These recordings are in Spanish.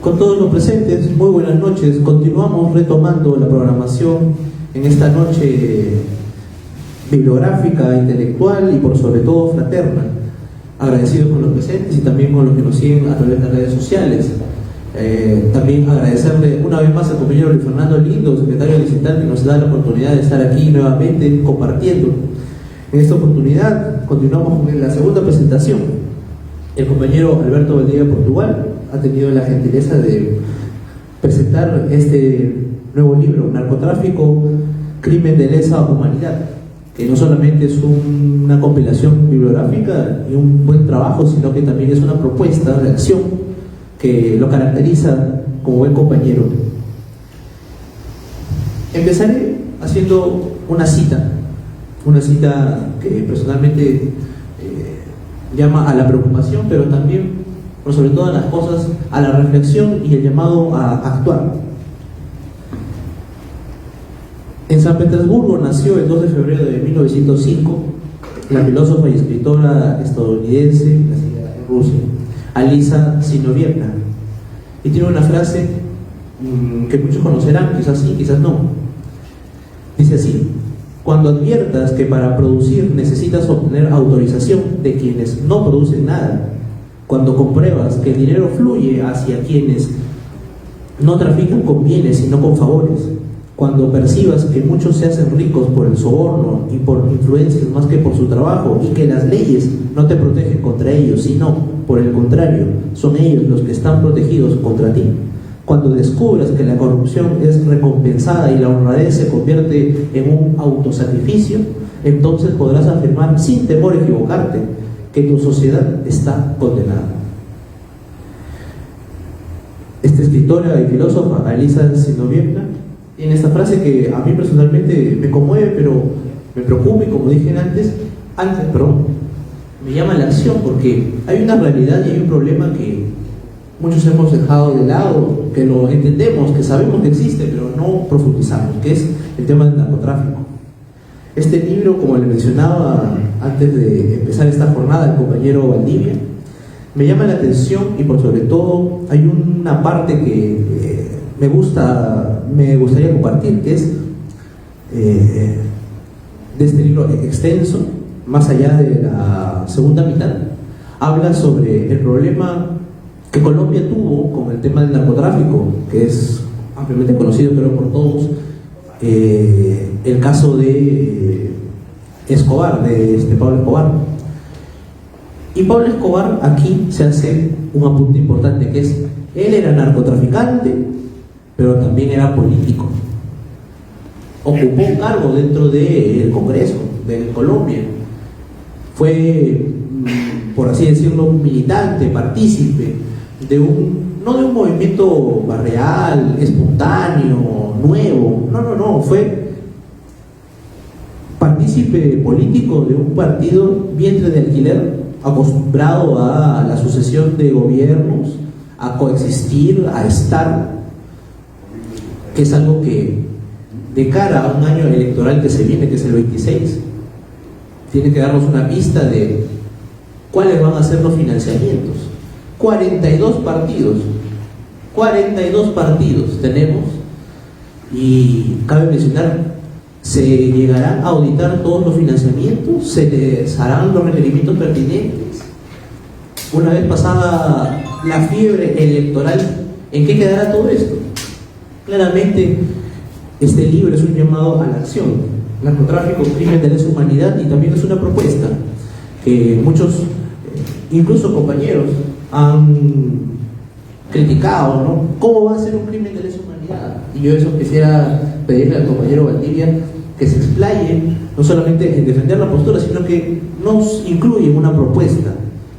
Con todos los presentes, muy buenas noches. Continuamos retomando la programación en esta noche bibliográfica, intelectual y por sobre todo fraterna. Agradecidos con los presentes y también con los que nos siguen a través de las redes sociales. También agradecerle una vez más al compañero Luis Fernando Lindo, secretario distrital, que nos da la oportunidad de estar aquí nuevamente compartiendo. En esta oportunidad continuamos con la segunda presentación. El compañero Alberto Valdivia Portugal ha tenido la gentileza de presentar este nuevo libro, Narcotráfico, Crimen de Lesa Humanidad, que no solamente es una compilación bibliográfica y un buen trabajo, sino que también es una propuesta de acción que lo caracteriza como buen compañero. Empezaré haciendo una cita que personalmente llama a la preocupación, pero también, por sobre todas las cosas, a la reflexión y el llamado a actuar. En San Petersburgo nació el 2 de febrero de 1905 la filósofa y escritora estadounidense, nacida en Rusia, Alisa Sinovievna, y tiene una frase que muchos conocerán, quizás sí, quizás no. Dice así: cuando adviertas que para producir necesitas obtener autorización de quienes no producen nada, cuando compruebas que el dinero fluye hacia quienes no trafican con bienes sino con favores, cuando percibas que muchos se hacen ricos por el soborno y por influencias más que por su trabajo, y que las leyes no te protegen contra ellos, sino, por el contrario, son ellos los que están protegidos contra ti, cuando descubras que la corrupción es recompensada y la honradez se convierte en un autosacrificio, entonces podrás afirmar sin temor a equivocarte que tu sociedad está condenada. Esta escritora y filósofa, Alisa Sinovievna, tiene esta frase que a mí personalmente me conmueve, pero me preocupa, y como dije antes, me llama a la acción, porque hay una realidad y hay un problema que muchos hemos dejado de lado, que lo entendemos, que sabemos que existe, pero no profundizamos, que es el tema del narcotráfico. Este libro, como le mencionaba antes de empezar esta jornada el compañero Valdivia, me llama la atención, y por sobre todo hay una parte que me gustaría compartir, que es de este libro extenso, más allá de la segunda mitad, habla sobre el problema que Colombia tuvo con el tema del narcotráfico, que es ampliamente conocido creo por todos, el caso de Escobar, de Pablo Escobar. Y Pablo Escobar, aquí se hace un apunte importante, que es: él era narcotraficante, pero también era político. Ocupó un cargo dentro del Congreso de Colombia. Fue, por así decirlo, militante, partícipe de no de un movimiento barrial, espontáneo, nuevo. No, fue partícipe político de un partido vientre de alquiler, acostumbrado a la sucesión de gobiernos, a coexistir, a estar, que es algo que, de cara a un año electoral que se viene, que es el 26, tiene que darnos una pista de cuáles van a ser los financiamientos. 42 partidos tenemos, y cabe mencionar, se llegarán a auditar todos los financiamientos, se les harán los requerimientos pertinentes. Una vez pasada la fiebre electoral, ¿en qué quedará todo esto? Claramente, este libro es un llamado a la acción. Narcotráfico, crimen de lesa humanidad, y también es una propuesta que muchos, incluso compañeros, han criticado, ¿no? ¿Cómo va a ser un crimen de lesa humanidad? Y yo eso quisiera pedirle al compañero Valdivia que se explaye no solamente en defender la postura, sino que nos incluye una propuesta,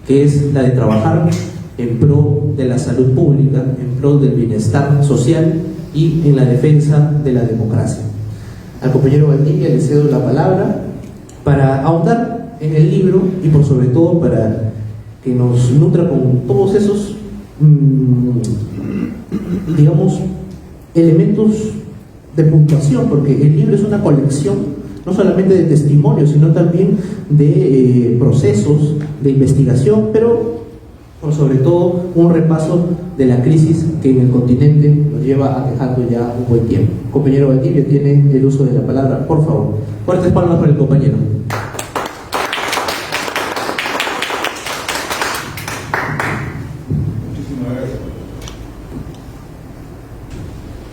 que es la de trabajar en pro de la salud pública, en pro del bienestar social y en la defensa de la democracia. Al compañero Valdivia le cedo la palabra para ahondar en el libro y por sobre todo para que nos nutra con todos esos digamos, elementos de puntuación, porque el libro es una colección no solamente de testimonios, sino también de procesos de investigación, pero pero sobre todo un repaso de la crisis que en el continente nos lleva aquejando ya un buen tiempo. Compañero Valdivia tiene el uso de la palabra, por favor. Fuertes palmas para el compañero.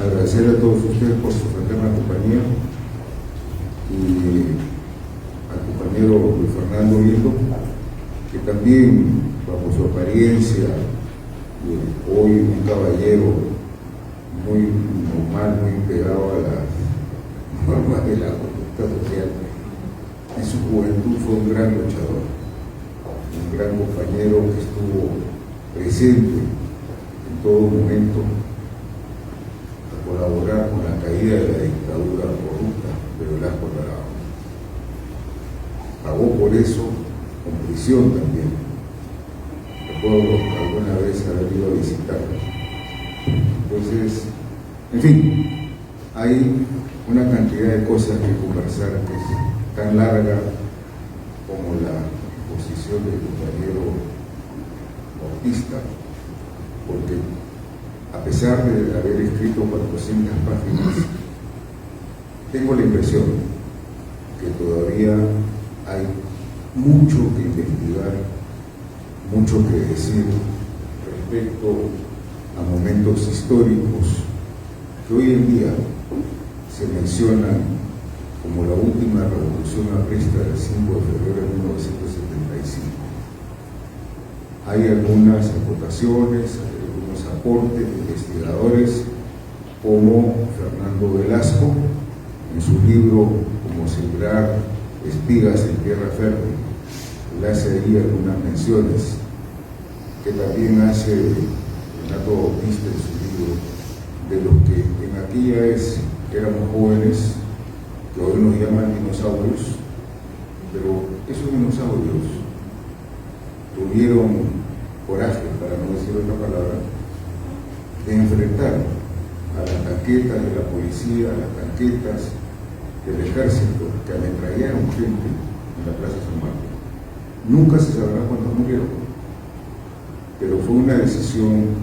Agradecer a todos ustedes por su fraterna compañía y al compañero Luis Fernando Lindo, que también, bajo su apariencia, hoy un caballero muy normal, muy pegado a las normas de la conducta social, en su juventud fue un gran luchador, un gran compañero que estuvo presente en todo momento colaborar con la caída de la dictadura corrupta de Velasco Alvarado. Pagó por eso con prisión también. Recuerdo alguna vez haber ido a visitarlo. Entonces, en fin, hay una cantidad de cosas que conversar que es tan larga como la exposición del compañero Bautista, porque a pesar de haber escrito 400 páginas, tengo la impresión que todavía hay mucho que investigar, mucho que decir respecto a momentos históricos que hoy en día se mencionan como la última revolución aprista del 5 de febrero de 1975. Hay algunas acotaciones, aportes de investigadores como Fernando Velasco en su libro Como sembrar espigas en tierra fértil. Le hace ahí algunas menciones que también hace Renato Bautista en su libro, de los que en aquella éramos jóvenes, que hoy nos llaman dinosaurios, pero esos dinosaurios tuvieron coraje, para no decir otra palabra, de enfrentar a las tanquetas de la policía, a las tanquetas del ejército que ametrallaron gente en la Plaza San Marcos. Nunca se sabrá cuántos murieron, pero fue una decisión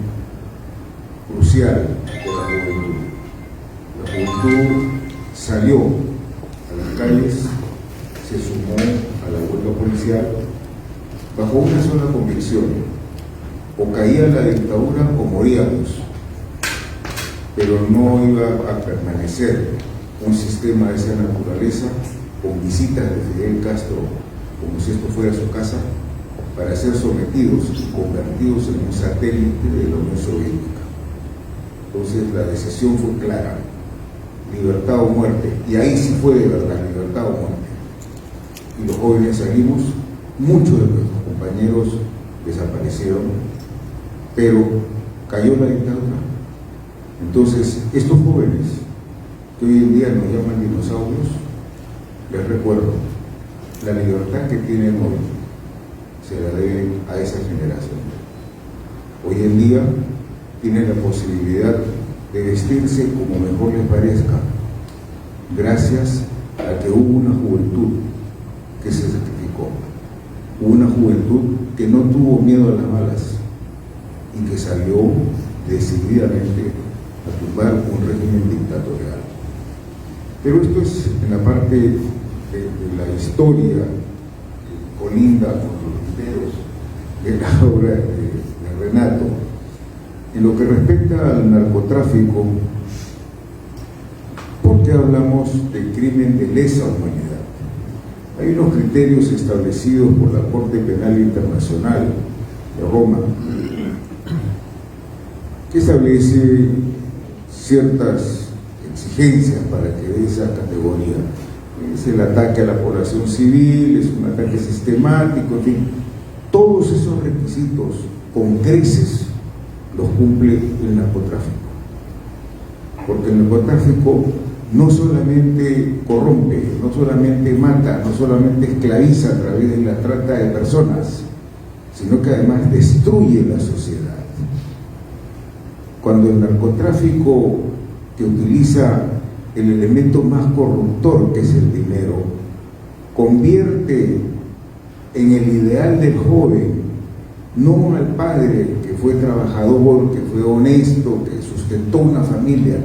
crucial de la juventud. La juventud salió a las calles, se sumó a la huelga policial bajo una sola convicción: o caía la dictadura o moríamos. Pero no iba a permanecer un sistema de esa naturaleza con visitas de Fidel Castro como si esto fuera su casa para ser sometidos y convertidos en un satélite de la Unión Soviética. Entonces la decisión fue clara: libertad o muerte. Y ahí sí fue de verdad, libertad o muerte. Y los jóvenes salimos, muchos de nuestros compañeros desaparecieron, pero cayó la dictadura. Entonces, estos jóvenes que hoy en día nos llaman dinosaurios, les recuerdo, la libertad que tienen hoy se la deben a esa generación. Hoy en día tienen la posibilidad de vestirse como mejor les parezca, gracias a que hubo una juventud que se sacrificó, una juventud que no tuvo miedo a las balas y que salió decididamente a tumbar un régimen dictatorial. Pero esto es en la parte de la historia que colinda con los enteros de la obra de Renato. En lo que respecta al narcotráfico, ¿por qué hablamos de crimen de lesa humanidad? Hay unos criterios establecidos por la Corte Penal Internacional de Roma que establece ciertas exigencias para que dé esa categoría. Es el ataque a la población civil, es un ataque sistemático, en fin, todos esos requisitos con creces los cumple el narcotráfico, porque el narcotráfico no solamente corrompe, no solamente mata, no solamente esclaviza a través de la trata de personas, sino que además destruye la sociedad. Cuando el narcotráfico, que utiliza el elemento más corruptor, que es el dinero, convierte en el ideal del joven no al padre que fue trabajador, que fue honesto, que sustentó una familia,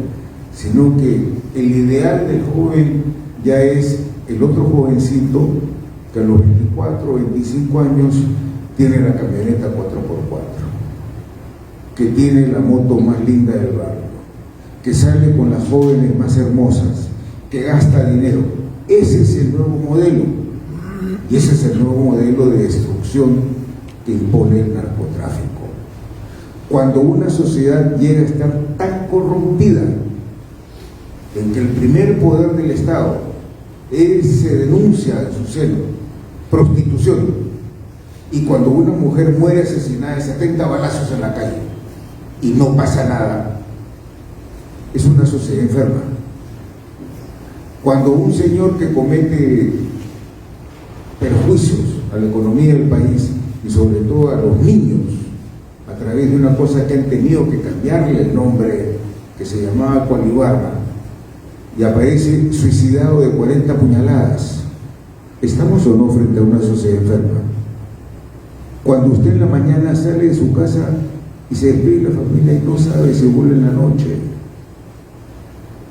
sino que el ideal del joven ya es el otro jovencito que a los 24 o 25 años tiene la camioneta 4x4, que tiene la moto más linda del barrio, que sale con las jóvenes más hermosas, que gasta dinero. Ese es el nuevo modelo, y ese es el nuevo modelo de destrucción que impone el narcotráfico. Cuando una sociedad llega a estar tan corrompida en que el primer poder del Estado se denuncia en su seno prostitución, y cuando una mujer muere asesinada de 70 balazos en la calle y no pasa nada, es una sociedad enferma. Cuando un señor que comete perjuicios a la economía del país y sobre todo a los niños, a través de una cosa que han tenido que cambiarle el nombre, que se llamaba Cualibarra, y aparece suicidado de 40 puñaladas, ¿estamos o no frente a una sociedad enferma? Cuando usted en la mañana sale de su casa y se despide de la familia y no sabe si vuelve en la noche,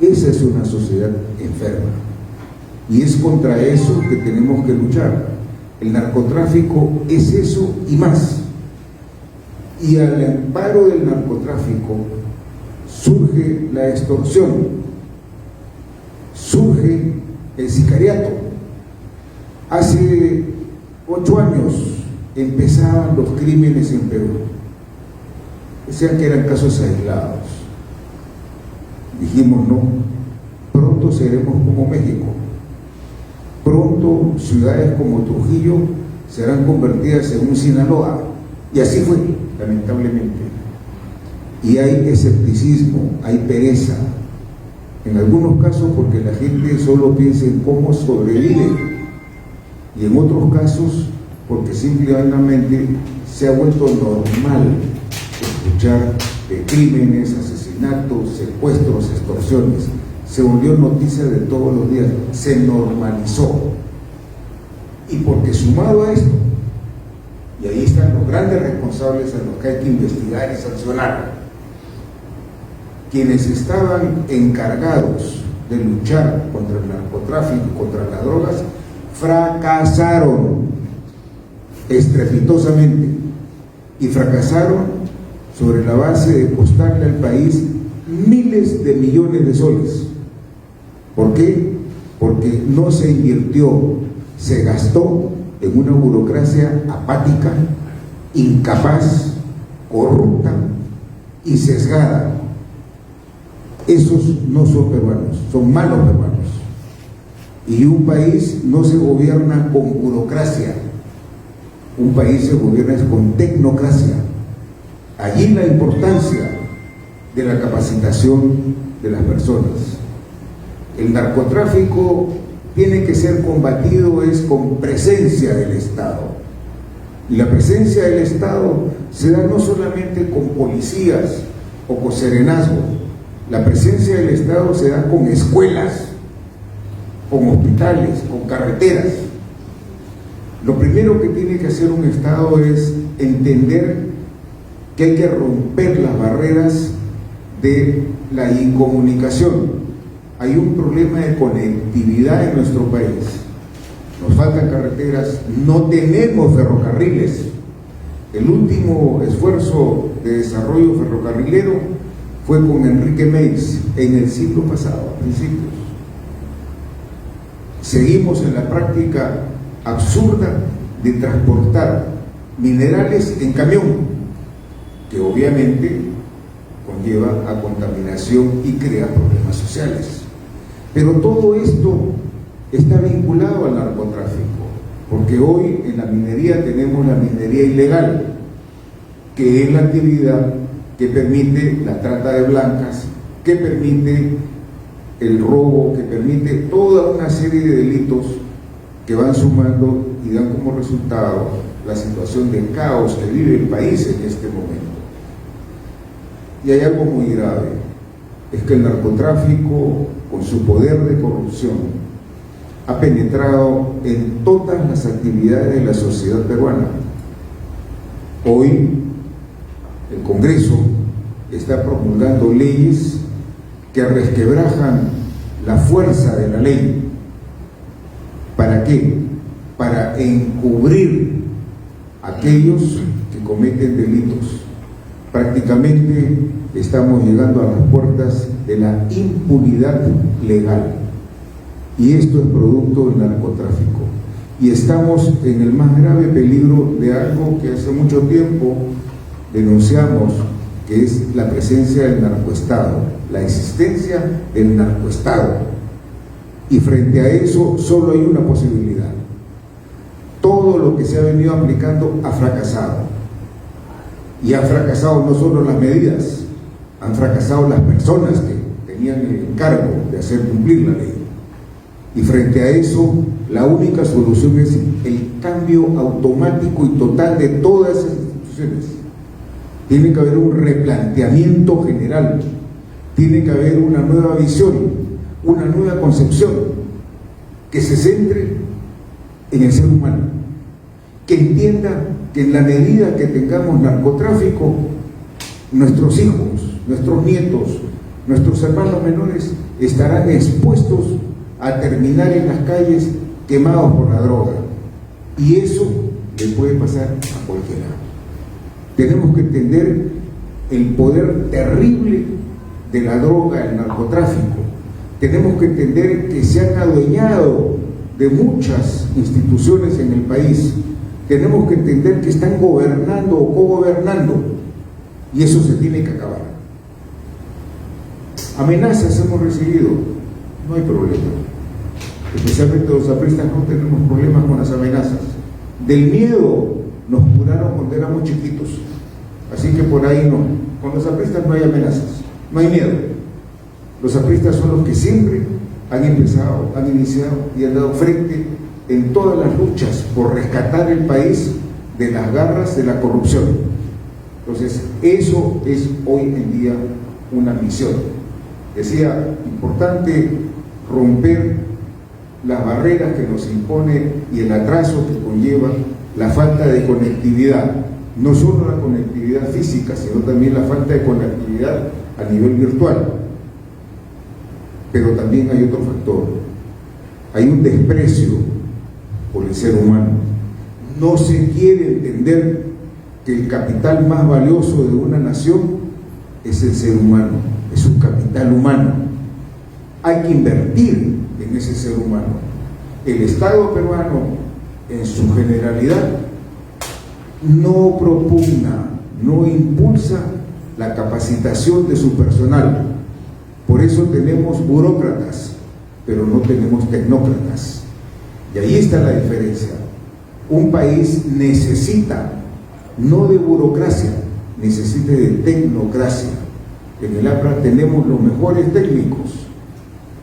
esa es una sociedad enferma, y es contra eso que tenemos que luchar. El narcotráfico es eso y más, y al amparo del narcotráfico surge la extorsión, surge el sicariato. Hace 8 años empezaban los crímenes en Perú, decían que eran casos aislados. Dijimos no, pronto seremos como México, pronto ciudades como Trujillo serán convertidas en un Sinaloa, y así fue, lamentablemente. Y hay escepticismo, hay pereza, en algunos casos porque la gente solo piensa en cómo sobrevive, y en otros casos porque simplemente se ha vuelto normal escuchar de crímenes, asesinatos, secuestros, extorsiones. Se volvió noticia de todos los días, se normalizó. Y porque sumado a esto, y ahí están los grandes responsables a los que hay que investigar y sancionar, quienes estaban encargados de luchar contra el narcotráfico, contra las drogas, fracasaron estrepitosamente, y fracasaron sobre la base de costarle al país miles de millones de soles. ¿Por qué? Porque no se invirtió, se gastó en una burocracia apática, incapaz, corrupta y sesgada. Esos no son peruanos, son malos peruanos. Y un país no se gobierna con burocracia, un país se gobierna con tecnocracia. Allí la importancia de la capacitación de las personas. El narcotráfico tiene que ser combatido es con presencia del Estado. Y la presencia del Estado se da no solamente con policías o con serenazgo, la presencia del Estado se da con escuelas, con hospitales, con carreteras. Lo primero que tiene que hacer un Estado es entender que hay que romper las barreras de la incomunicación. Hay un problema de conectividad en nuestro país. Nos faltan carreteras, no tenemos ferrocarriles. El último esfuerzo de desarrollo ferrocarrilero fue con Enrique Meis en el siglo pasado, a principios. Seguimos en la práctica absurda de transportar minerales en camión, que obviamente conlleva a contaminación y crea problemas sociales. Pero todo esto está vinculado al narcotráfico, porque hoy en la minería tenemos la minería ilegal, que es la actividad que permite la trata de blancas, que permite el robo, que permite toda una serie de delitos que van sumando y dan como resultado la situación de caos que vive el país en este momento. Y hay algo muy grave, es que el narcotráfico, con su poder de corrupción, ha penetrado en todas las actividades de la sociedad peruana. Hoy el Congreso está promulgando leyes que resquebrajan la fuerza de la ley. ¿Para qué? Para encubrir a aquellos que cometen delitos. Prácticamente estamos llegando a las puertas de la impunidad legal. Y esto es producto del narcotráfico. Y estamos en el más grave peligro de algo que hace mucho tiempo denunciamos, que es la presencia del narcoestado, la existencia del narcoestado. Y frente a eso solo hay una posibilidad. Todo lo que se ha venido aplicando ha fracasado. Y han fracasado no solo las medidas, han fracasado las personas que tenían el encargo de hacer cumplir la ley. Y frente a eso, la única solución es el cambio automático y total de todas esas instituciones. Tiene que haber un replanteamiento general, tiene que haber una nueva visión, una nueva concepción que se centre en el ser humano, que entienda que en la medida que tengamos narcotráfico, nuestros hijos, nuestros nietos, nuestros hermanos menores estarán expuestos a terminar en las calles quemados por la droga. Y eso le puede pasar a cualquiera. Tenemos que entender el poder terrible de la droga, el narcotráfico. Tenemos que entender que se han adueñado de muchas instituciones en el país. Tenemos que entender que están gobernando o cogobernando, y eso se tiene que acabar. Amenazas hemos recibido, no hay problema. Especialmente los apristas no tenemos problemas con las amenazas. Del miedo nos curaron cuando éramos chiquitos, así que por ahí no. Con los apristas no hay amenazas, no hay miedo. Los apristas son los que siempre han empezado, han iniciado y han dado frente en todas las luchas por rescatar el país de las garras de la corrupción. Entonces, eso es hoy en día una misión. Decía, importante romper las barreras que nos impone y el atraso que conlleva la falta de conectividad. No solo la conectividad física, sino también la falta de conectividad a nivel virtual. Pero también hay otro factor. Hay un desprecio por el ser humano. No se quiere entender que el capital más valioso de una nación es el ser humano, es un capital humano. Hay que invertir en ese ser humano. El Estado peruano, en su generalidad, no propugna, no impulsa la capacitación de su personal. Por eso tenemos burócratas, pero no tenemos tecnócratas. Y ahí está la diferencia. Un país necesita, no de burocracia, necesita de tecnocracia. En el APRA tenemos los mejores técnicos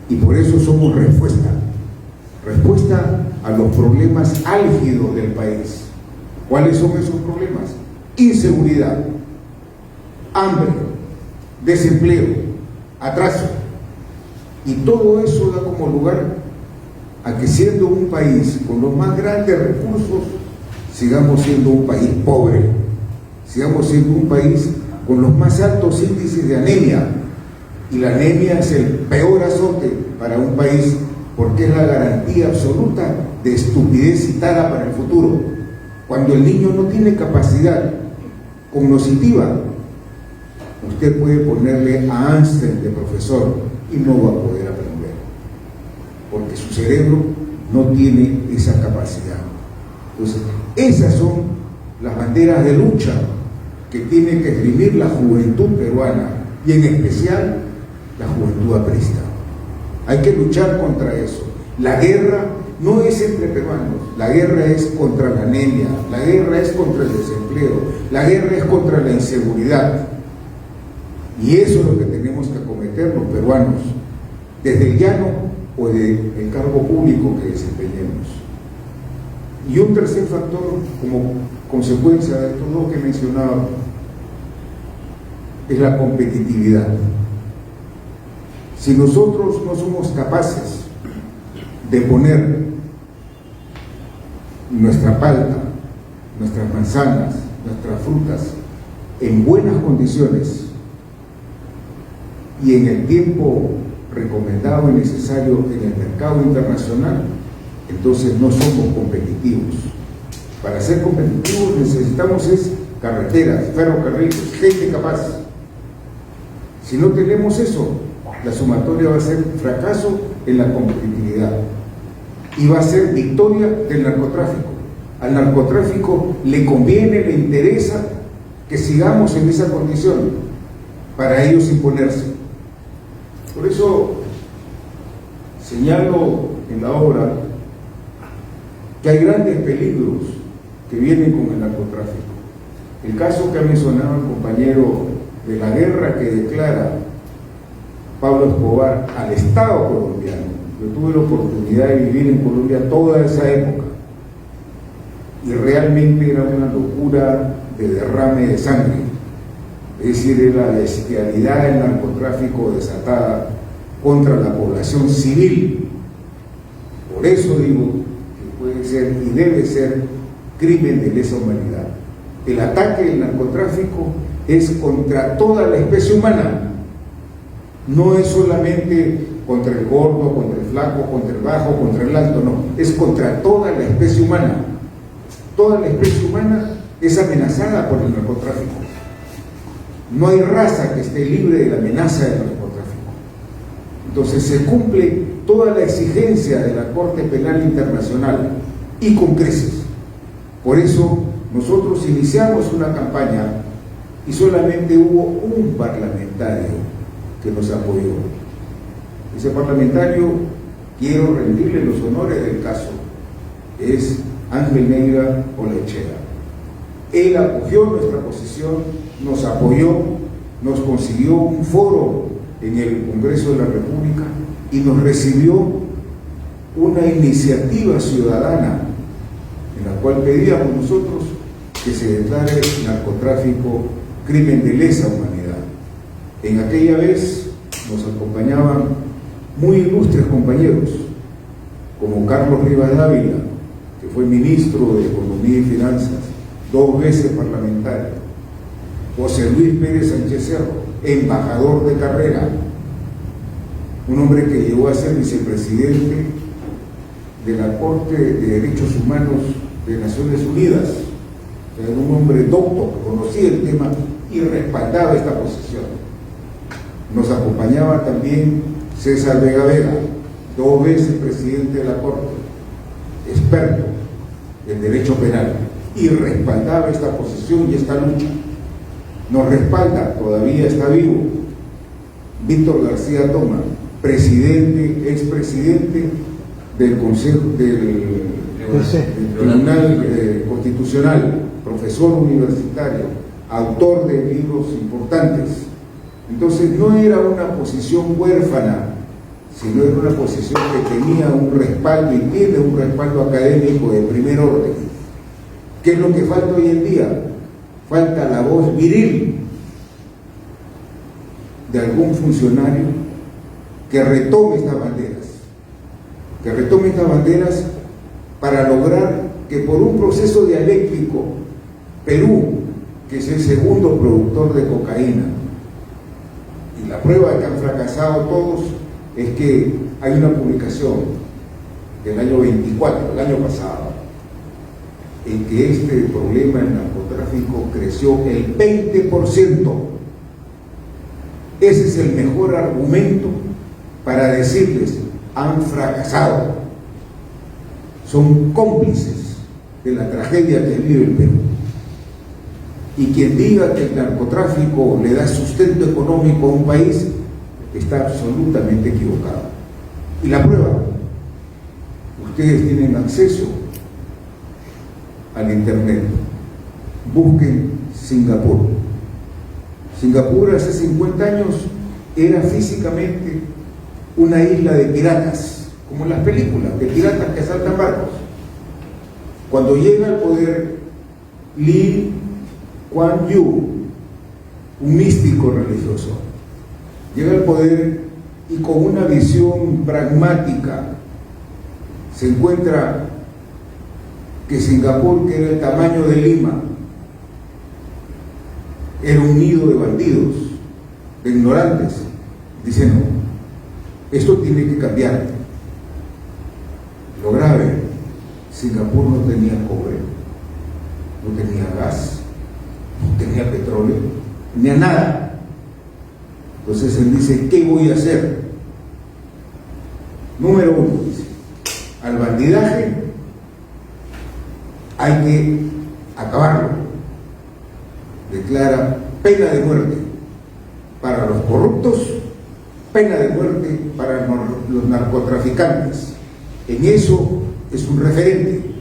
y por eso somos respuesta a los problemas álgidos del país. ¿Cuáles son esos problemas? Inseguridad, hambre, desempleo, atraso. Y todo eso da como lugar a que, siendo un país con los más grandes recursos, sigamos siendo un país pobre, sigamos siendo un país con los más altos índices de anemia. Y la anemia es el peor azote para un país, porque es la garantía absoluta de estupidez y tara para el futuro. Cuando el niño no tiene capacidad cognitiva, usted puede ponerle a Einstein de profesor y no va a poder aprender, porque su cerebro no tiene esa capacidad. Entonces, esas son las banderas de lucha que tiene que esgrimir la juventud peruana, y en especial la juventud aprista. Hay que luchar contra eso. La guerra no es entre peruanos, la guerra es contra la anemia, la guerra es contra el desempleo, la guerra es contra la inseguridad. Y eso es lo que tenemos que acometer los peruanos, desde el llano o del cargo público que desempeñemos. Y un tercer factor, como consecuencia de todo lo que he mencionado, es la competitividad. Si nosotros no somos capaces de poner nuestra palta, nuestras manzanas, nuestras frutas en buenas condiciones y en el tiempo recomendado y necesario en el mercado internacional, entonces no somos competitivos. Para ser competitivos necesitamos carreteras, ferrocarriles, gente capaz. Si no tenemos eso, la sumatoria va a ser fracaso en la competitividad y va a ser victoria del narcotráfico. Al narcotráfico le conviene, le interesa que sigamos en esa condición para ellos imponerse. Por eso señalo en la obra que hay grandes peligros que vienen con el narcotráfico. El caso que ha mencionado el compañero de la guerra que declara Pablo Escobar al Estado colombiano. Yo tuve la oportunidad de vivir en Colombia toda esa época y realmente era una locura de derrame de sangre, es decir, era la bestialidad del narcotráfico desatada contra la población civil. Por eso digo que puede ser y debe ser crimen de lesa humanidad. El ataque del narcotráfico es contra toda la especie humana, no es solamente contra el gordo, contra el flaco, contra el bajo, contra el alto, no, es contra toda la especie humana. Toda la especie humana es amenazada por el narcotráfico. No hay raza que esté libre de la amenaza del narcotráfico. Entonces se cumple toda la exigencia de la Corte Penal Internacional y con creces. Por eso nosotros iniciamos una campaña y solamente hubo un parlamentario que nos apoyó. Ese parlamentario, quiero rendirle los honores del caso, es Ángel Neira Olechea. Él acogió nuestra posición, nos apoyó, nos consiguió un foro en el Congreso de la República y nos recibió una iniciativa ciudadana en la cual pedíamos nosotros que se declare narcotráfico crimen de lesa humanidad. En aquella vez nos acompañaban muy ilustres compañeros como Carlos Rivas Dávila, que fue ministro de Economía y Finanzas, 2 veces parlamentario, José Luis Pérez Sánchez Cerro, embajador de carrera, un hombre que llegó a ser vicepresidente de la Corte de Derechos Humanos de Naciones Unidas. Era un hombre docto, conocía el tema y respaldaba esta posición. Nos acompañaba también César Vega Vega, 2 veces presidente de la Corte, experto en derecho penal, y respaldaba esta posición y esta lucha. Nos respalda, todavía está vivo, Víctor García Toma, presidente, expresidente del Consejo del Tribunal Constitucional, profesor universitario, autor de libros importantes. Entonces no era una posición huérfana, sino era una posición que tenía un respaldo y tiene un respaldo académico de primer orden. ¿Qué es lo que falta hoy en día? Falta la voz viril de algún funcionario que retome estas banderas, para lograr que por un proceso dialéctico, Perú, que es el segundo productor de cocaína, y la prueba de que han fracasado todos es que hay una publicación del año 24, el año pasado, en que este problema del narcotráfico creció el 20%. Ese es el mejor argumento para decirles, han fracasado. Son cómplices de la tragedia que vive el Perú. Y quien diga que el narcotráfico le da sustento económico a un país está absolutamente equivocado. Y la prueba, ustedes tienen acceso al internet, busquen Singapur. Singapur hace 50 años era físicamente una isla de piratas, como en las películas, de piratas que asaltan barcos. Cuando llega al poder Lee Kuan Yew, un místico religioso, llega al poder y con una visión pragmática se encuentra que Singapur, que era el tamaño de Lima, era un nido de bandidos, de ignorantes. Dice, no, esto tiene que cambiar. Lo grave, Singapur no tenía cobre, no tenía gas, no tenía petróleo, no tenía nada. Entonces él dice, ¿qué voy a hacer? Número uno, dice, al bandidaje hay que acabarlo. Declara pena de muerte para los corruptos, pena de muerte para los narcotraficantes. En eso es un referente.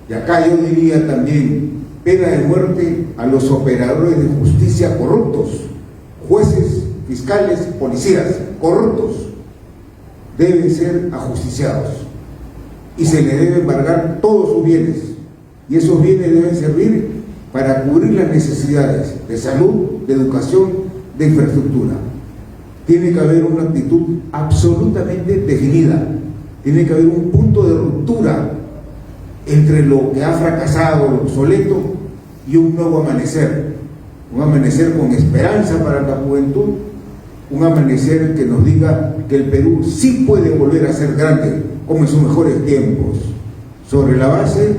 Y acá yo diría también pena de muerte a los operadores de justicia corruptos, jueces, fiscales, policías corruptos. Deben ser ajusticiados y se les debe embargar todos sus bienes, y esos bienes deben servir para cubrir las necesidades de salud, de educación, de infraestructura. Tiene que haber una actitud absolutamente definida, tiene que haber un punto de ruptura entre lo que ha fracasado, lo obsoleto, y un nuevo amanecer, un amanecer con esperanza para la juventud, un amanecer que nos diga que el Perú sí puede volver a ser grande como en sus mejores tiempos, sobre la base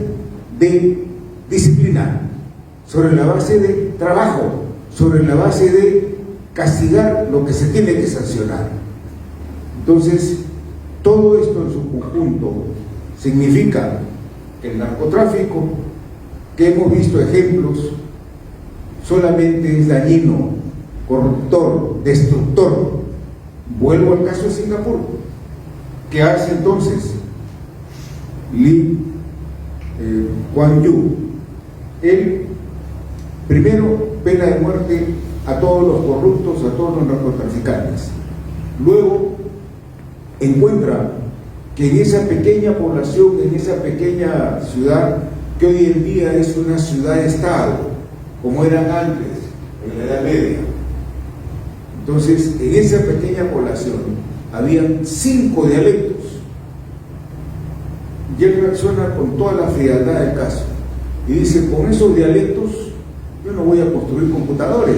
de disciplina, sobre la base de trabajo, sobre la base de castigar lo que se tiene que sancionar. Entonces, todo esto en su conjunto significa que el narcotráfico, que hemos visto ejemplos, solamente es dañino, corruptor, destructor. Vuelvo al caso de Singapur. ¿Qué hace entonces Lee Kuan Yew? Él, primero, pena de muerte a todos los corruptos, a todos los narcotraficantes. Luego, encuentra que en esa pequeña población, en esa pequeña ciudad, que hoy en día es una ciudad-estado, como eran antes, en la Edad Media. Entonces, en esa pequeña población habían 5 dialectos. Y él reacciona con toda la frialdad del caso y dice, con esos dialectos yo no voy a construir computadores.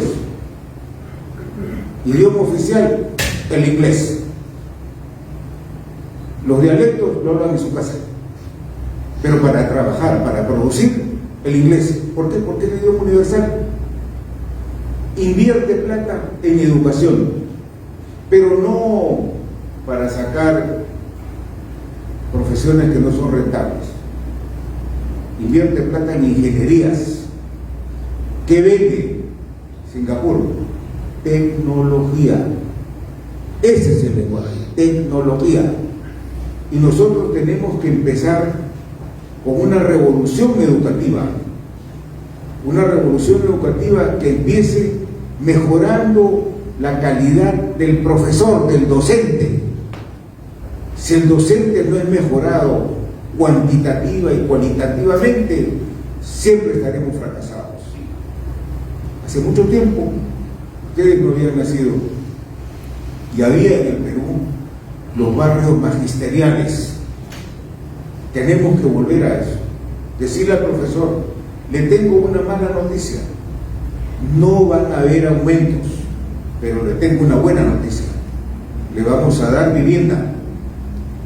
Idioma oficial, el inglés. Los dialectos lo hablan en su casa, pero para trabajar, para producir, el inglés. ¿Por qué? Porque es el idioma universal. Invierte plata en educación, pero no para sacar profesiones que no son rentables. Invierte plata en ingenierías. ¿Qué vende Singapur? Tecnología. Ese es el lenguaje, tecnología. Y nosotros tenemos que empezar con una revolución educativa. Una revolución educativa que empiece mejorando la calidad del profesor, del docente. Si el docente no es mejorado cuantitativa y cualitativamente, siempre estaremos fracasados. Hace mucho tiempo, ustedes no habían nacido, y había en el Perú los barrios magisteriales. Tenemos que volver a eso. Decirle al profesor, le tengo una mala noticia, no van a haber aumentos, pero le tengo una buena noticia, le vamos a dar vivienda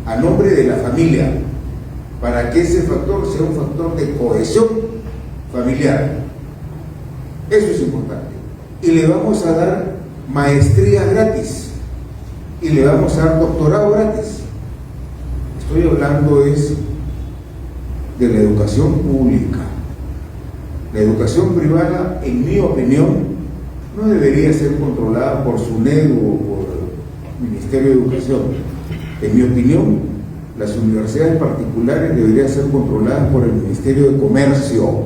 a nombre de la familia, para que ese factor sea un factor de cohesión familiar. Eso es importante. Y le vamos a dar maestrías gratis, y le vamos a dar doctorado gratis. Estoy hablando es de la educación pública. La educación privada, en mi opinión, no debería ser controlada por SUNEDU o por el Ministerio de Educación. En mi opinión, las universidades particulares deberían ser controladas por el Ministerio de Comercio,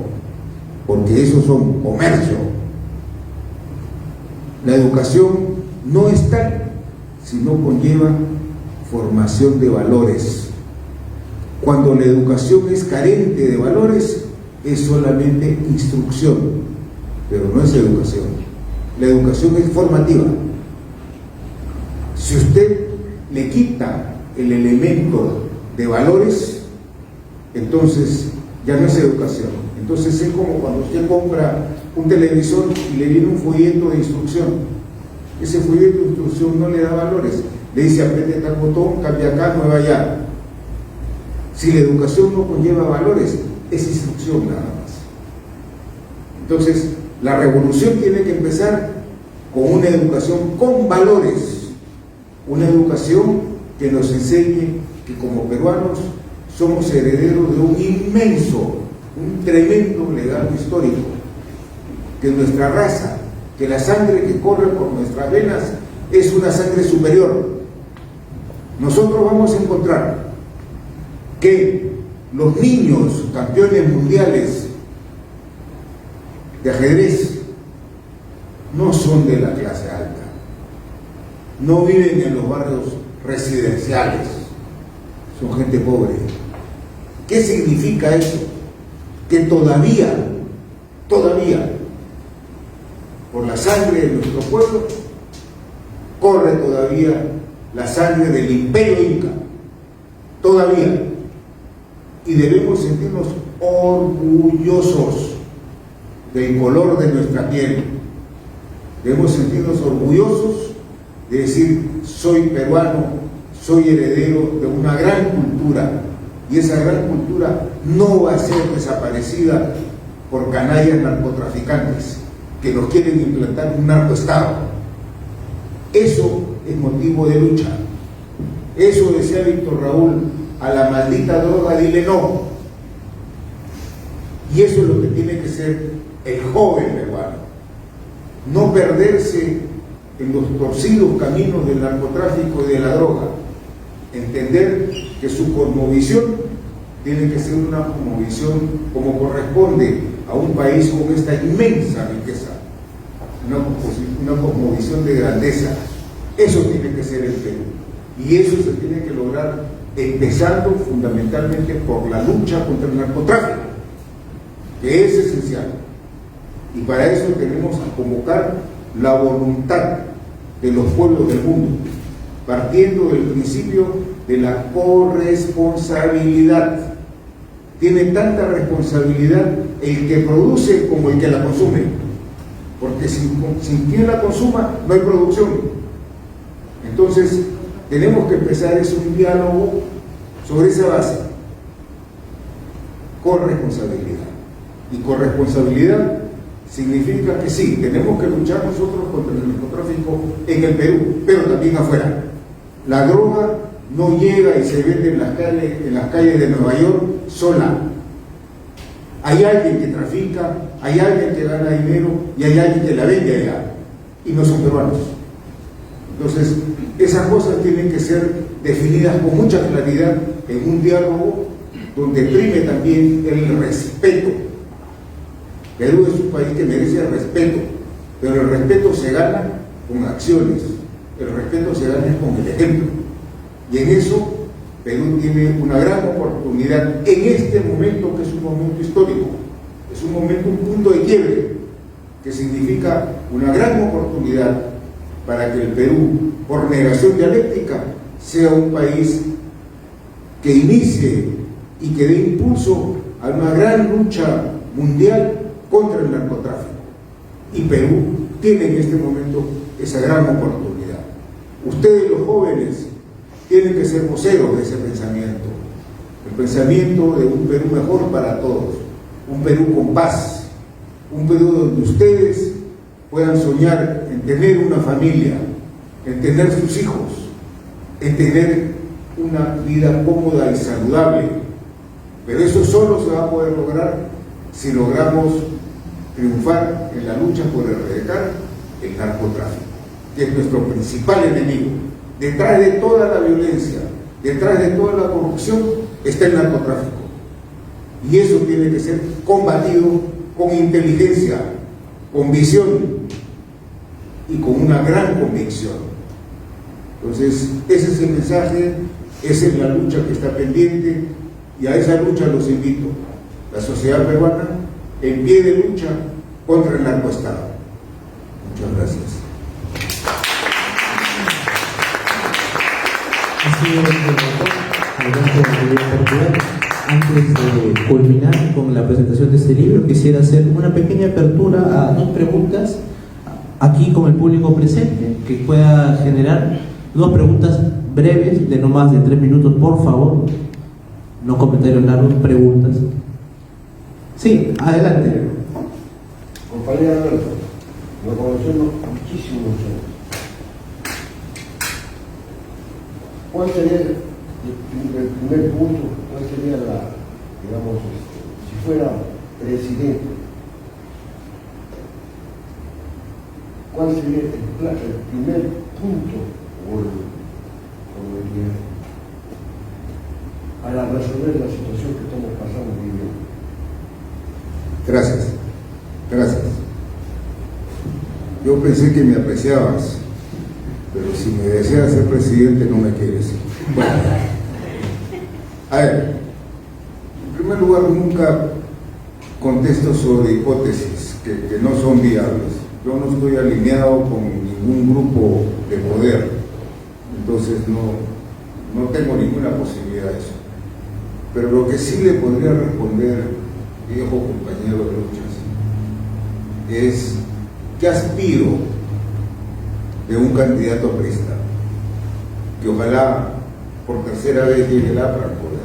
porque esos son comercio. La educación no es tal si no conlleva formación de valores. Cuando la educación es carente de valores, es solamente instrucción, pero no es educación. La educación es formativa. Si usted le quita el elemento de valores, entonces ya no es educación. Entonces es como cuando usted compra un televisor y le viene un folleto de instrucción. Ese folleto de instrucción no le da valores. Le dice, apriete tal botón, cambia acá, mueva allá. Si la educación no conlleva valores, es instrucción nada más. Entonces, la revolución tiene que empezar con una educación con valores, una educación que nos enseñe que como peruanos somos herederos de un inmenso, un tremendo legado histórico, que nuestra raza, que la sangre que corre por nuestras venas es una sangre superior. Nosotros vamos a encontrar que los niños campeones mundiales de ajedrez no son de la clase alta, no viven en los barrios residenciales, son gente pobre. ¿Qué significa eso? Que todavía, por la sangre de nuestro pueblo, corre todavía la sangre del imperio inca, todavía, y debemos sentirnos orgullosos del color de nuestra piel, debemos sentirnos orgullosos de decir, soy peruano, soy heredero de una gran cultura, y esa gran cultura no va a ser desaparecida por canallas narcotraficantes que nos quieren implantar un narcoestado. Eso es motivo de lucha. Eso decía Víctor Raúl, a la maldita droga dile no. Y eso es lo que tiene que ser el joven peruano, no perderse en los torcidos caminos del narcotráfico y de la droga, entender que su cosmovisión tiene que ser una cosmovisión como corresponde a un país con esta inmensa riqueza, una cosmovisión de grandeza. Eso tiene que ser el Perú, y eso se tiene que lograr empezando fundamentalmente por la lucha contra el narcotráfico, que es esencial, y para eso tenemos que convocar la voluntad de los pueblos del mundo, partiendo del principio de la corresponsabilidad. Tiene tanta responsabilidad el que produce como el que la consume, porque sin quien la consuma no hay producción. Entonces tenemos que empezar un diálogo sobre esa base, corresponsabilidad. Y corresponsabilidad significa que sí, tenemos que luchar nosotros contra el narcotráfico en el Perú, pero también afuera. La droga no llega y se vende en las calles de Nueva York sola. Hay alguien que trafica, hay alguien que gana dinero y hay alguien que la vende allá, y no son peruanos. Entonces, esas cosas tienen que ser definidas con mucha claridad en un diálogo donde prime también el respeto. Perú es un país que merece el respeto, pero el respeto se gana con acciones, el respeto se gana con el ejemplo, y en eso Perú tiene una gran oportunidad en este momento, que es un momento histórico, es un momento, un punto de quiebre, que significa una gran oportunidad para que el Perú, por negación dialéctica, sea un país que inicie y que dé impulso a una gran lucha mundial contra el narcotráfico. Y Perú tiene en este momento esa gran oportunidad. Ustedes, los jóvenes, tienen que ser voceros de ese pensamiento, el pensamiento de un Perú mejor para todos, un Perú con paz, un Perú donde ustedes puedan soñar en tener una familia, en tener sus hijos, en tener una vida cómoda y saludable. Pero eso solo se va a poder lograr si logramos triunfar en la lucha por erradicar el narcotráfico, que es nuestro principal enemigo. Detrás de toda la violencia, detrás de toda la corrupción, está el narcotráfico. Y eso tiene que ser combatido con inteligencia, con visión y con una gran convicción. Entonces, ese es el mensaje, esa es la lucha que está pendiente, y a esa lucha los invito. La sociedad peruana en pie de lucha contra el narcoestado. Muchas gracias. Ha sido el relator, Alberto Rodríguez Portugal. Antes de culminar con la presentación de este libro, quisiera hacer una pequeña apertura a dos preguntas aquí con el público presente, que pueda generar dos preguntas breves de no más de 3 minutos, por favor. No comentarios largos, preguntas. Sí, adelante. Compañero Alberto, lo conocemos muchísimos años. ¿Cuál sería el primer punto? ¿Cuál sería digamos, si fuera presidente? ¿Cuál sería el primer punto para resolver la situación que estamos pasando y viviendo? Gracias, gracias. Yo pensé que me apreciabas, pero si me deseas ser presidente no me quieres. Bueno, a ver, en primer lugar, nunca contesto sobre hipótesis que no son viables. Yo no estoy alineado con ningún grupo de poder, entonces no tengo ninguna posibilidad de eso. Pero lo que sí le podría responder, viejo compañero de luchas, es que aspiro de un candidato aprista, que ojalá por tercera vez llegue el APRA al poder.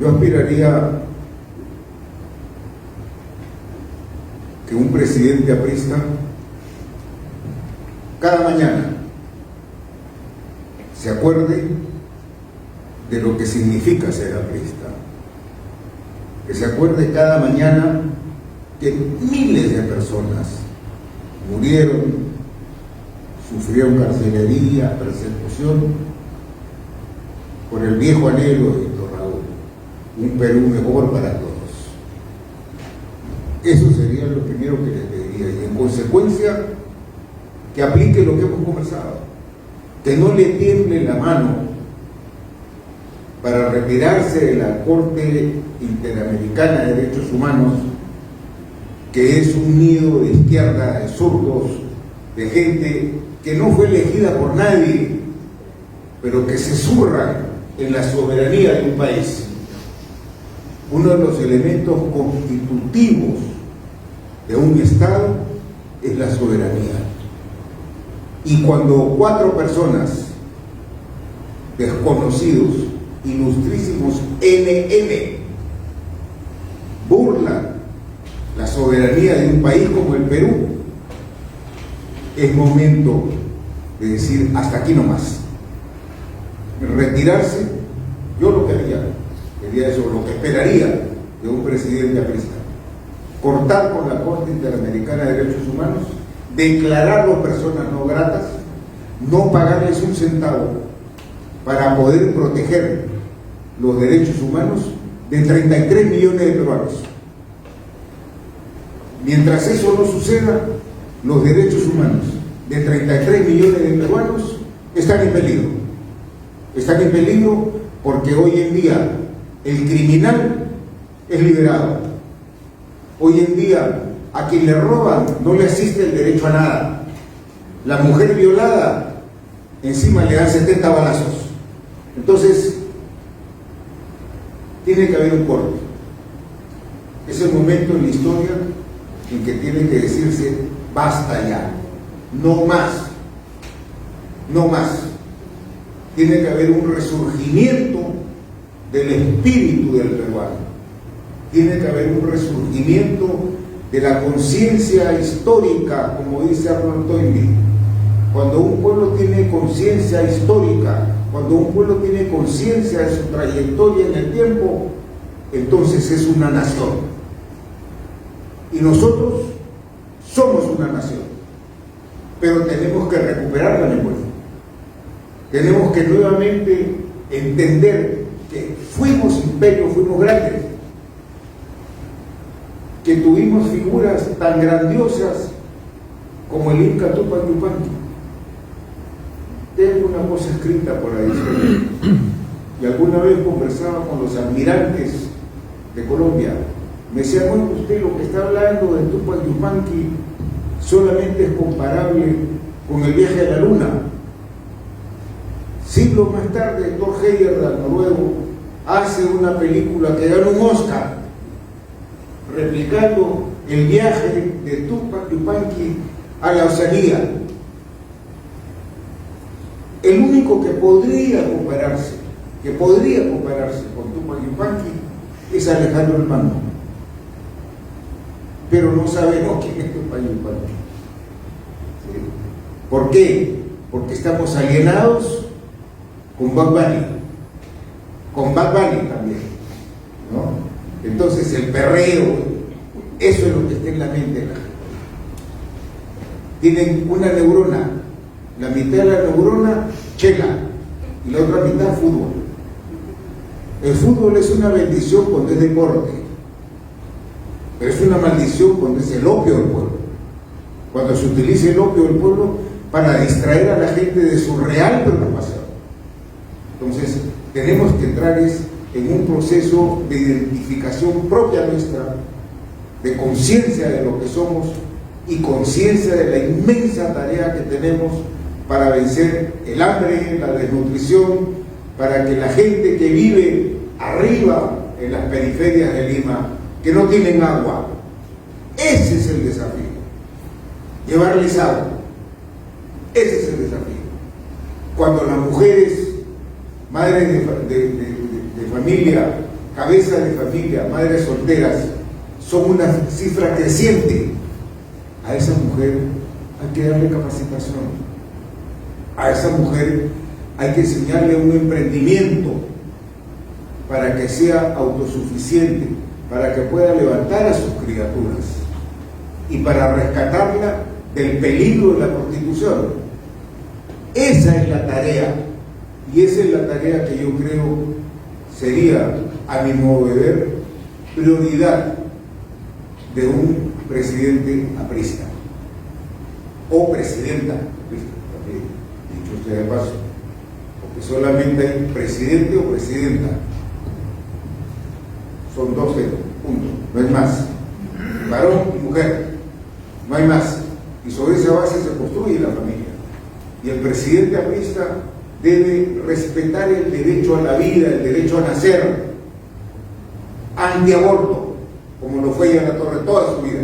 Yo aspiraría que un presidente aprista cada mañana se acuerde de lo que significa ser aprista, que se acuerde cada mañana que miles de personas murieron, sufrieron carcelería, persecución, por el viejo anhelo de Víctor Raúl, un Perú mejor para todos. Eso sería lo primero que les pediría, y en consecuencia que aplique lo que hemos conversado, que no le tiemble la mano para retirarse de la Corte Interamericana de Derechos Humanos, que es un nido de izquierda, de zurdos, de gente que no fue elegida por nadie, pero que se zurra en la soberanía de un país. Uno de los elementos constitutivos de un Estado es la soberanía. Y cuando 4 personas, desconocidos, ilustrísimos NN, burlan la soberanía de un país como el Perú, es momento de decir hasta aquí nomás, retirarse. Yo lo que haría eso, lo que esperaría de un presidente aprista: cortar con la Corte Interamericana de Derechos Humanos, declararlos personas no gratas, no pagarles un centavo para poder proteger los derechos humanos de 33 millones de peruanos. Mientras eso no suceda, los derechos humanos de 33 millones de peruanos están en peligro. Están en peligro porque hoy en día el criminal es liberado. Hoy en día a quien le roban no le asiste el derecho a nada. La mujer violada encima le dan 70 balazos. Entonces tiene que haber un corte. Es el momento en la historia en que tiene que decirse basta ya, no más, no más. Tiene que haber un resurgimiento del espíritu del peruano, tiene que haber un resurgimiento de la conciencia histórica, como dice Arnold Toynbee. Cuando un pueblo tiene conciencia histórica, cuando un pueblo tiene conciencia de su trayectoria en el tiempo, entonces es una nación. Y nosotros somos una nación, pero tenemos que recuperar la memoria. Tenemos que nuevamente entender que fuimos imperio, fuimos grandes, que tuvimos figuras tan grandiosas como el Inca Tupac Yupanqui. Tengo una cosa escrita por ahí, y alguna vez conversaba con los almirantes de Colombia. Me decía, bueno, usted lo que está hablando de Tupac Yupanqui solamente es comparable con el viaje a la luna. Siglos más tarde, Thor Heyerdahl, noruego, hace una película que gana un Oscar, replicando el viaje de Tupac Yupanqui a la Oceanía. El único que podría compararse con Tupac Yupanqui es Alejandro el Magno. Pero no sabemos quién es Tupac Yupanqui. ¿Sí? ¿Por qué? Porque estamos alienados con Bad Bunny también, ¿no? Entonces el perreo, eso es lo que está en la mente de la gente. Tienen una neurona, la mitad de la neurona chela y la otra mitad fútbol. El fútbol es una bendición cuando es deporte, pero es una maldición cuando es el opio del pueblo, cuando se utiliza el opio del pueblo para distraer a la gente de su real preocupación. Entonces tenemos que entrar en un proceso de identificación propia nuestra, de conciencia de lo que somos y conciencia de la inmensa tarea que tenemos para vencer el hambre, la desnutrición, para que la gente que vive arriba en las periferias de Lima, que no tienen agua, ese es el desafío, llevarles agua, ese es el desafío. Cuando las mujeres, madres de familia, cabezas de familia, madres solteras, son una cifra creciente, a esa mujer hay que darle capacitación, a esa mujer hay que enseñarle un emprendimiento para que sea autosuficiente, para que pueda levantar a sus criaturas y para rescatarla del peligro de la prostitución. Esa es la tarea, y esa es la tarea que yo creo sería, a mi modo de ver, prioridad de un presidente aprista o presidenta aprista, también, dicho usted de paso, porque solamente hay presidente o presidenta, son 12 puntos, no hay más, varón y mujer, no hay más, y sobre esa base se construye la familia. Y el presidente aprista debe respetar el derecho a la vida, el derecho a nacer, antiaborto, como lo fue Yana Torre toda su vida.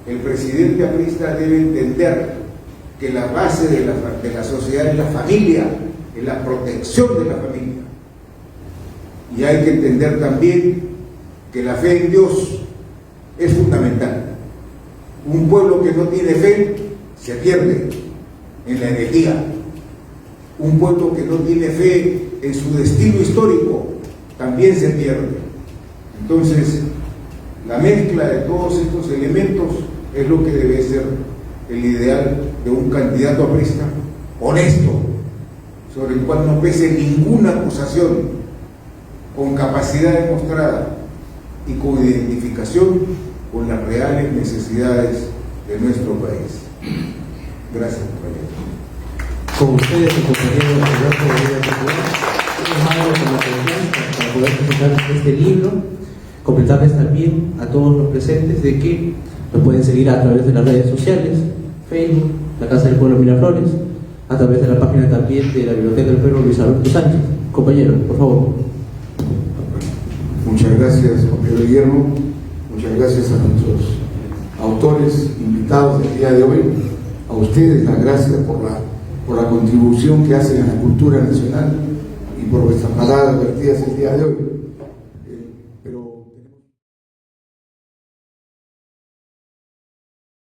El presidente aprista debe entender que la base de la sociedad es la familia, es la protección de la familia. Y hay que entender también que la fe en Dios es fundamental. Un pueblo que no tiene fe se pierde en la herejía. Un pueblo que no tiene fe en su destino histórico también se pierde. Entonces, la mezcla de todos estos elementos es lo que debe ser el ideal de un candidato aprista honesto, sobre el cual no pese ninguna acusación, con capacidad demostrada y con identificación con las reales necesidades de nuestro país. Gracias, compañeros. Con ustedes, el compañero Alberto Bolívar Popular, hemos dado la confianza para poder presentar este libro. Comentarles también a todos los presentes de que nos pueden seguir a través de las redes sociales, Facebook, la Casa del Pueblo Miraflores, a través de la página también de la Biblioteca del Pueblo Luis Alberto Sánchez. Compañero, por favor. Muchas gracias, compañero Guillermo. Muchas gracias a nuestros autores invitados del día de hoy. A ustedes las gracias por la contribución que hacen a la cultura nacional y por vuestras palabras vertidas el día de hoy.